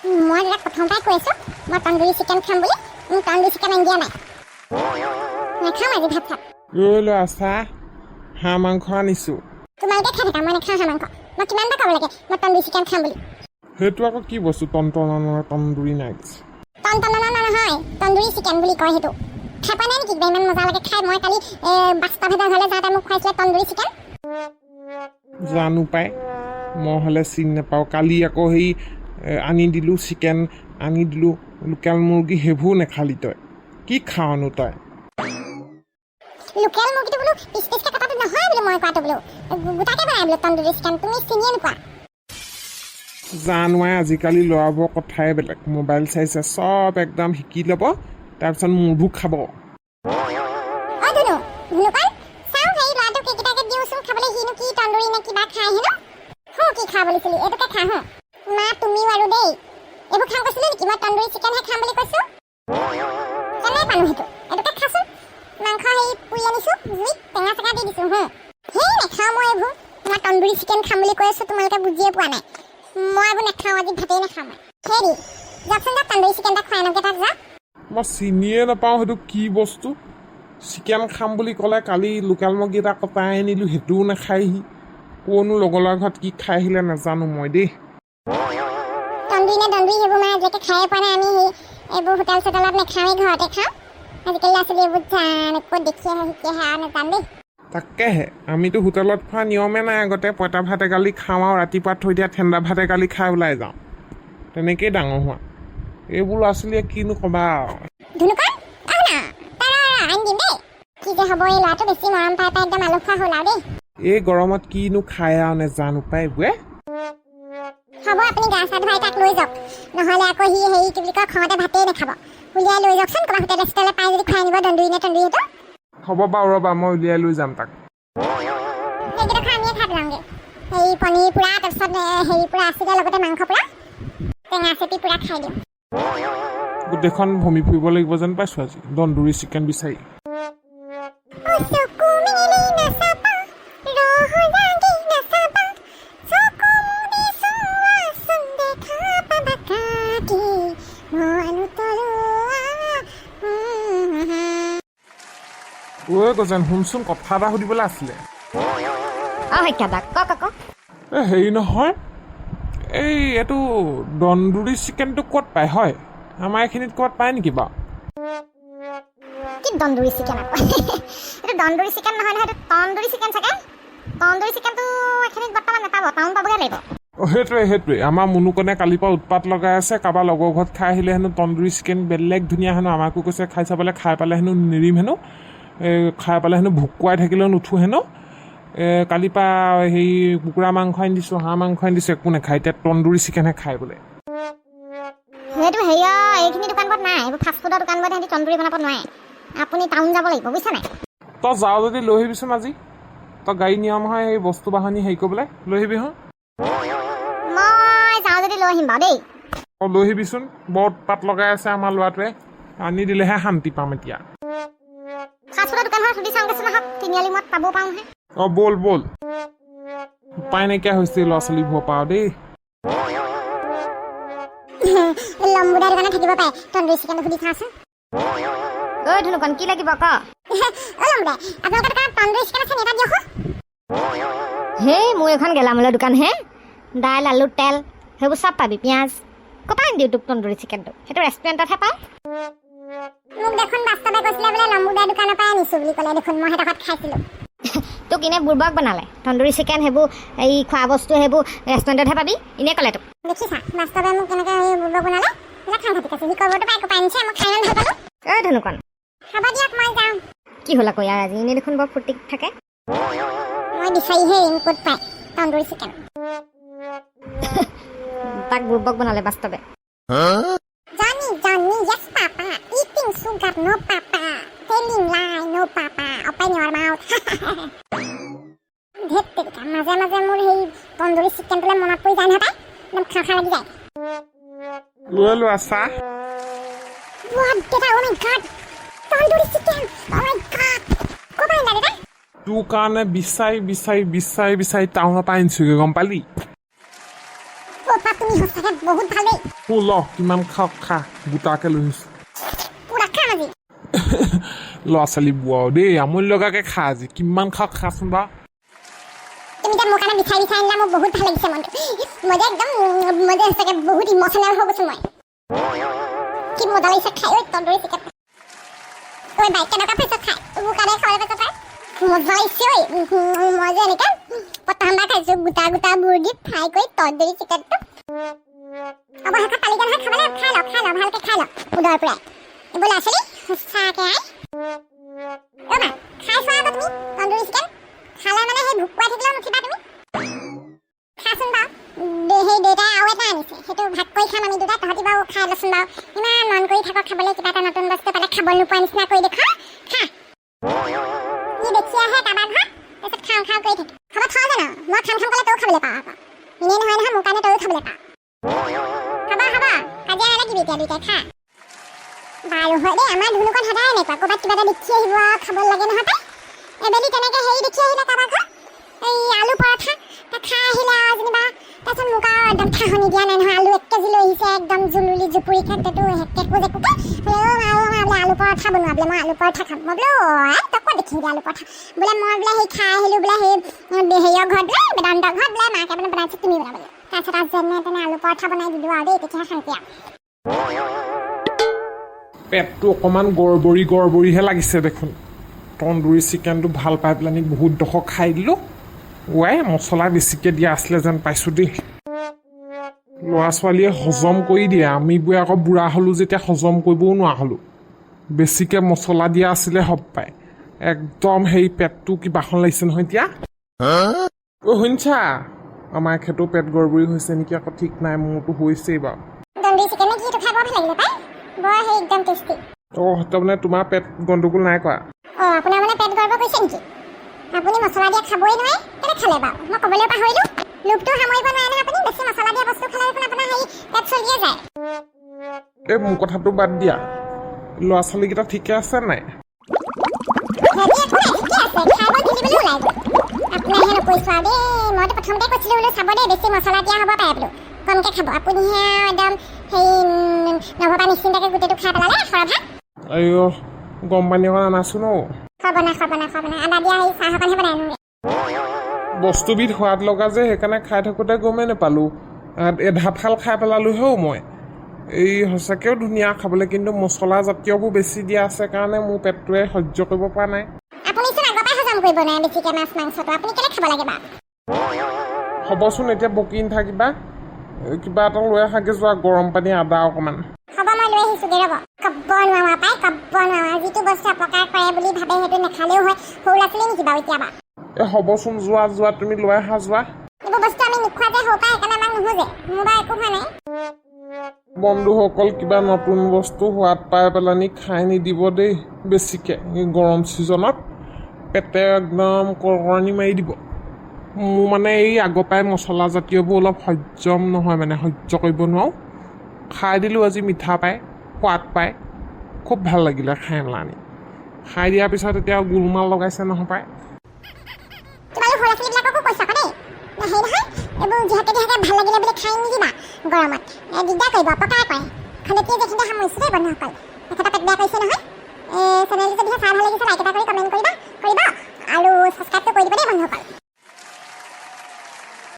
মই যেটা প্ৰথম পাই কৈ আছো মই তন্দুৰী চিকেন খাম বুলি মোক তন্দুৰী চিকেন আনি দিয়া নাই নাখাম আজি ভাত চাত লৈ আছা হাঁহ মাংস আনিছোঁ তোমালোকে খাই থাকা মই নাখাওঁ হাঁহ মাংস মই কিমানটা ক'ব লাগে মই তন্দুৰী চিকেন খাম বুলি সেইটো আকৌ কি বস্তু তন্দুৰী নাইটছ নহয় তন্দুৰী চিকেন বুলি কয় সেইটো খাই পোৱা নাই নেকি কিবা ইমান মজা লাগে খাই মই কালি বাস্তা ভেদা ঘৰলৈ যাওঁতে মোক খুৱাইছিলে তন্দুৰী চিকেন জানো পাই মই হ'লে চিনি নাপাওঁ কালি আকৌ সেই আনি দিলোঁ চিকেন আনি দিলোঁ লোকেল মুৰ্গী সেইবোৰ নেখালি তই কি খাৱনো তই লোকেল মুৰ্গীটো বোলো পিচ পিচকৈ কটাটো নহয় বোলো মই কোৱাটো বোলো গোটাকৈ বনাই বোলো তন্দুৰী চিকেন তুমি চিনিয়ে নোপোৱা জানোৱাই আজিকালি ল'ৰাবোৰৰ কথাই বেলেগ মোবাইল চাইছে চব একদম শিকি ল'ব তাৰপিছত মূৰবোৰ খাব ধুনুকান চাওঁ সেই ল'ৰাটোক এইকেইটাকে দিওঁচোন খাবলৈ সিনো কি তন্দুৰী নে কিবা খাই হেনো কি খাব বুলিছিলি এইটোকে খা মা তুমিও আৰু দেই এইবোৰ খাম কৈছিলি নেকি মই তন্দুৰী চিকেনহে খাম বুলি কৈছোঁ কেনে পানো সেইটো এইটোকে খাচোন মাংস সেই পুৰি আনিছোঁ জুইত টেঙা চেঙা দি দিছোঁ সেই নাখাওঁ মই এইবোৰ মই তন্দুৰী চিকেন খাম বুলি কৈ আছোঁ তোমালোকে বুজিয়ে পোৱা নাই মই এইবোৰ নাখাওঁ আজি ভাতেই নাখাওঁ মই হেৰি যাওকচোন যাওক তন্দুৰী চিকেন এটা খুৱাই আনকে তাক যাওক মই চিনিয়ে নাপাওঁ সেইটো কি বস্তু চিকেন খাম বুলি ক'লে কালি লোকেল মুৰ্গী এটা কটাই আনিলোঁ সেইটোও নাখায়হি কোনো লগৰ ঘৰত কি খাই আহিলে নাজানো মই দেই তন্দুৰী সেইবোৰ মানে আজিলৈকে খায়ে পোৱা নাই আমি সেই এইবোৰ হোটেল চোটেলত নাখাওঁৱেই ঘৰতে খাওঁ আজিকালি ল'ৰা ছোৱালী এইবোৰ জান ক'ত দেখি আহে শিকি আহে আৰু নাজান দেই তাকেহে আমিতো হোটেলত খোৱা নিয়মে নাই আগতে পঁইতা ভাত এগালি খাওঁ আৰু ৰাতিপুৱা থৈ দিয়া ঠাণ্ডা ভাত এগালি খাই ওলাই যাওঁ তেনেকেই ডাঙৰ হোৱা এইবোৰ ল'ৰা ছোৱালীয়ে কিনো ক'বা কি যে হ'ব এই ল'ৰাটো বেছি মৰম পাই পাই একদম আলসুৱা হ'ল আৰু দেই এই গৰমত কিনো খাই আৰু নেজানো পাই বোৱে হ'ব আপুনি গা চা ধুৱাই তাক লৈ যাওক নহ'লে আকৌ সি হেৰি কি বুলি কয় খঙতে ভাতেই নাখাব উলিয়াই লৈ যাওকচোন ক'ৰবাত হোটেল চোটেলে পাই যদি খুৱাই নিব তন্দুৰী নে তন্দুৰী সেইটো হ'ব বাৰু ৰ'বা মই উলিয়াই লৈ যাম তাক সেইকেইটা খাই আমিয়ে খাই পেলাওঁগৈ হেৰি পনীৰ পুৰা তাৰপিছত হেৰি পুৰা আছিলে লগতে মাংস পুৰা টেঙা চেপি পুৰা খাই দিওঁ গোটেইখন ভমি ফুৰিব লাগিব যেন পাইছোঁ আজি তন্দুৰী চিকেন বিচাৰি ঐ গজেন শুনচোন কথা এটা সুধিবলৈ আছিলে হেৰি নহয় এই এইটো তন্দুৰী চিকেনটো ক'ত পায় হয় আমাৰ এইখিনিত ক'ত পায় নেকি বাৰু কি তন্দুৰী চিকেন আকৌ এইটো তন্দুৰী চিকেন নহয় নহয় এইটো তন্দুৰী চিকেন চাগে তন্দুৰী চিকেনটো এইখিনিত বৰ্তমান নাপাব টাউন পাবগৈ লাগিব সেইটোৱে আমাৰ মুনুকনে কালিৰ পৰা উৎপাত লগাই আছে কাৰোবাৰ লগৰ ঘৰত খাই আহিলে হেনো তন্দুৰী চিকেন বেলেগ ধুনীয়া হেনো আমাকো কৈছে খাই চাবলৈ খাই পালে হেনো নেৰিম হেনো খাই পালে হেনো ভুকুৱাই থাকিলেও নুঠো হেনো কালিৰ পৰা সেই কুকুৰা মাংস আনি দিছোঁ হাঁহ মাংস আনি দিছোঁ একো নাখায় এতিয়া তন্দুৰী চিকেনহে খাই বোলে সেইটো হেৰিয়া এইখিনি দোকানবোৰত নাই এইবোৰ ফাষ্টফুডৰ দোকানবোৰত সিহঁতি তন্দুৰী বনাব নোৱাৰে আপুনি টাউন যাব লাগিব বুজিছা নাই তই যাওঁ যদি লৈ আহিবিচোন আজি তই গাড়ী নিয়ম হয় সেই বস্তু বাহানি হেৰি কৰিবলৈ লৈ আহিবি মই যাওঁ যদি লৈ আহিম বাৰু দেই অঁ লৈ আহিবিচোন বৰ উৎপাত লগাই আছে আমাৰ ল'ৰাটোৱে আনি দিলেহে শান্তি পাম এতিয়া ফাষ্টফুডৰ দোকানখন সুধি চাওঁগৈচোন আহক তিনিআলি মূৰত পাব পাৰোঁহে অঁ ব'ল উপায় নাইকিয়া হৈছে ল'ৰা ছোৱালীবোৰৰ পৰা দেই লম্বুদাৰ দোকানত থাকিব পাৰে তন্দুৰী চিকেনটো সুধি চাওঁচোন ধুনুকন কি লাগিব ক লম্বুদাৰ আপোনালোকৰ দোকানত তন্দুৰী চিকেন আছে এটা দিয়ক হে মোৰ এখন গেলামালৰ দোকান হে দাইল আলু তেল সেইবোৰ চব পাবি পিঁয়াজ ক'ৰপৰা আনি দিওঁ তোক তন্দুৰী চিকেনটো সেইটো ৰেষ্টুৰেণ্টতহে পাওঁ মোক দেখোন বাস্তৱে কৈছিলে বোলে লম্বুদাৰ দোকানৰ পৰাই আনিছোঁ বুলি ক'লে দেখোন মই সিহঁতৰ ঘৰত খাইছিলোঁ তোক এনে বুৰ্বক বনালে তন্দুৰী চিকেন সেইবোৰ এই খোৱা বস্তু সেইবোৰ ৰেষ্টুৰেণ্টতহে পাবি এনেই ক'লে তোক দেখিছা বাস্তৱে মোক কেনেকৈ বুৰ্বক বনালে এইবিলাক খাই থাকি আছে সি ক'বতো পাই পাই আনিছে মই খাই ইমান ভাল পালোঁ ধুনুকন হ'ব দিয়ক মই যাওঁ কি হ'ল আকৌ ইয়াৰ আজি এনেই দেখোন বৰ ফূৰ্তি থাকে মই বিচাৰিহে এৰিম ক'ত পায় তন্দুৰী চিকেন তাক বুৰ্বক বনালে বাস্তৱে Johnny, yes, Papa. Eating sugar, no, Papa. Telling lie, no, Papa. Open your mouth. মাজে মাজে মোৰ সেই তন্দুৰী চিকেনটোলৈ মনত পৰি যায় নহয় একদম খাওঁ খাওঁ লাগি যায় লৈ লোৱা চাহ What? Get out, oh my God. Tandoori chicken, oh my God. ক'ৰ পৰা আনিলা দাদা? তোৰ কাৰণে বিচাৰি টাউনৰ পৰা আনিছোগৈ গম পালি অ' পাপ তুমি আপুনি সঁচাকে বহুত ভাল দেই ল কিমান খাওক খা গোটাকে লৈ আহিছোঁ পুৰা খাম আজি ল'ৰা ছোৱালী বোৱাও দেই আমনি লগাকে খা আজি কিমান খাওক খাচোন বাৰু তুমি যে মোৰ কাৰণে বিচাৰি আনিলা মোৰ বহুত ভাল লাগিছে মনটো মই যে একদম মই যে সঁচাকে বহুত ইম'চনেল হৈ গৈছোঁ মই কি মজা লাগিছে খাই ঐ তন্দুৰী চিকেন ঐ বাইক কেনেকুৱা পাইছ খাই মোৰ কাৰণে খাবলৈ পাইছ তাই মজা লাগিছে ঐ মই যে এনেকৈ প্ৰথমবাৰ খাইছোঁ গোটা গোটা মুৰ্গী ফ্ৰাই কৰি তন্দুৰী চিকেনটো অৱশেষত পালিগে নহয় খাবলৈ খাই ল ভালকৈ খাই ল উদৰ পৰাই এইবোৰ ল'ৰা ছোৱালী সঁচাকৈ আই ৰ'বা খাই চোৱা আকৌ তুমি তন্দুৰী চিকেন খালে মানে সেই ভুকুৱাই থাকিলেও নুঠিবা তুমি খাচোন বাৰু সেই দেউতাই আৰু এটা আনিছে সেইটো ভাগ কৰি খাম আমি দুটা তহঁতি বাৰু খাই লচোন বাৰু ইমান মন কৰি থাকক খাবলৈ কিবা এটা নতুন বস্তু পালে খাব নোপোৱা নিচিনা কৰি দেখুৱা খা ই দেখি আহে কাৰোবাৰ ঘৰত তাৰপিছত খাওঁ কৰি থাকে খাব থওঁ জানো মই খাম ক'লে তইও খাবলৈ পাওঁ আকৌ এনেই নহয় মোৰ কাৰণে তইও খাবলৈ পাওঁ খাবা কাজিয়া নালাগিবি এতিয়া দুইটাই খা বাৰু হয় দেই আমাৰ ধুনুকত সদায় এনেকুৱা ক'ৰবাত কিবা এটা দেখি আহিব খাব লাগে নহয় তাই এবেলি তেনেকৈ হেৰি দেখি আহিলে কাৰোবাৰ ঘৰত এই আলু পৰঠা খাই আহিলে আৰু যেনিবা তাৰপিছত মোক আৰু একদম ঠাহনি দিয়া নাই নহয় আলু 1 কেজি লৈ আহিছে একদম জুলুলি জুপুৰি খাদ্যটো কেকো জেকুকে বোলে আলু পৰঠা বনোৱা বোলে মই আলু পৰঠা খাম মই বোলো তই ক'ত দেখি আলু পৰঠা বোলে মই বোলে সেই খাই আহিলোঁ বোলে সেই হেৰিয়ৰ ঘৰত বোলে বেদান্তৰ ঘৰত বোলে মাকে মানে বনাইছে তুমি বনাবলৈ তাৰপিছত আৰু যেনে তেনে আলু পৰঠা বনাই দিলোঁ আৰু দেই তেতিয়াহে শান্তি আৰু পেটটো অকণমান গড়বৰিহে লাগিছে দেখোন তন্দুৰী চিকেনটো ভাল পাই পেলানি বহুত দশক খাই দিলোঁ ৱাই মছলা বেছিকৈ দিয়া আছিলে যেন পাইছোঁ দেই ল'ৰা ছোৱালীয়ে হজম কৰি দিয়ে আমিবোৰে আকৌ বুঢ়া হ'লোঁ যেতিয়া হজম কৰিবও নোৱাৰা হ'লোঁ বেছিকৈ মছলা দিয়া আছিলে হব পাই একদম সেই পেটটো কিবাখন লাগিছে নহয় এতিয়া শুনিছা আমাৰ এখেতো পেট গড়বৰি হৈছে নেকি আকৌ ঠিক নাই মোৰতো হৈছেই বাৰু তন্দুৰী চিকেন কি এইটো খাই বৰ ভাল লাগিলে পাই বৰ সেই একদম টেষ্টি তাৰমানে তোমাৰ পেট গণ্ডগোল নাই কৰা আপোনাৰ মানে পেট গৰ্ব কৰিছে নেকি আপুনি মছলা দিয়া খাবই নোৱাৰে কেলে খালে বাৰু মই ক'বলৈ পাহৰিলোঁ লোভটো সামৰিব নোৱাৰে নহয় আপুনি বেছি মছলা দিয়া বস্তু খালে দেখোন আপোনাৰ হেৰি পেট চলিয়ে যায় এই মোৰ কথাটো বাদ দিয়া ল'ৰা ছোৱালীকেইটা ঠিকে আছে নাই সিহঁতি একো নাই ঠিকে আছে খাই বৈ খেলিবলৈ ওলাই গ'ল আপোনাৰহে নকৈছোঁ আৰু দেই মইতো প্ৰথমতে কৈছিলোঁ বোলো চাব দেই বেছি মছলা দিয়া হ'ব পাৰে বোলো কমকৈ খাব আপুনিহে একদম সেই নভবা নিশ্চিন্তাকৈ গোটেইটো খাই পেলালে সৰভা আইঅ গৰম পানী অকণ আনাচোন খাব না আদা দিয়া সেই চাহ অকণহে বনাই আনোগৈ বস্তুবিধ সোৱাদ লগা যে সেইকাৰণে খাই থাকোঁতে গমেই নাপালোঁ এধাফাল খাই পেলালোঁহেও মই এই সঁচাকৈও ধুনীয়া খাবলৈ কিন্তু মছলা জাতীয়বোৰ বেছি দিয়া আছে কাৰণে মোৰ পেটটোৱে সহ্য কৰিব পৰা নাই আপুনিচোন আগৰ পৰাই হজম কৰিব নোৱাৰে বেছিকৈ মাছ মাংসটো আপুনি কেলৈ খাব লাগে বাৰু হ'বচোন এতিয়া বকি নাথাকিবা কিবা এটা লৈ আহাগৈ যোৱা গৰম পানী আদা অকণমান হ'ব মই লৈ আহিছোঁগৈ ৰ'ব ক'ব নোৱাৰা পাই ক'ব নোৱাৰা যিটো বস্তু অপকাৰ কৰে বুলি ভাবে সেইটো নাখালেও হয় সৰু ল'ৰা ছোৱালী নেকি বাৰু এতিয়াবা এই হ'বচোন যোৱা তুমি লৈ আহা যোৱা এইবোৰ বস্তু আমি নোখোৱা যে সৰু পাই সেইকাৰণে আমাক নোহোজে মোৰ বাৰু একো হোৱা নাই বন্ধুসকল কিবা নতুন বস্তু সোৱাদ পাই পেলানি খাই নিদিব দেই বেছিকৈ এই গৰম ছিজনত পেটে একদম কৰণি মাৰি দিব মোৰ মানে এই আগৰ পৰাই মছলা জাতীয়বোৰ অলপ হজম নহয় মানে সহ্য কৰিব নোৱাৰোঁ খাই দিলোঁ আজি মিঠা পাই সোৱাদ পাই খুব ভাল লাগিলে খাই মেলানি খাই দিয়াৰ পিছত এতিয়া গোলমাল লগাইছে নহয় পাই তোমালোক সৰু ল'ৰা ছোৱালীবিলাককো কৈছা আকৌ দেই হেৰি নহয় এইবোৰ যিহেতু ভাল লাগিলে বুলি খাই নিদিবা গৰমত দিগদাৰ কৰিব অপকাৰ কৰে খন্তেকীয়ে যিখিনি সামৰিছোঁ দেই বন্ধুসকল তেখেতৰ পেট বেয়া কৰিছে নহয় চেনেলটো যদিহে চাই ভাল লাগিছে লাইক এটা কৰি কমেণ্ট কৰিব আৰু ছাবস্ক্ৰাইবটো কৰি দিব দেই বন্ধুসকল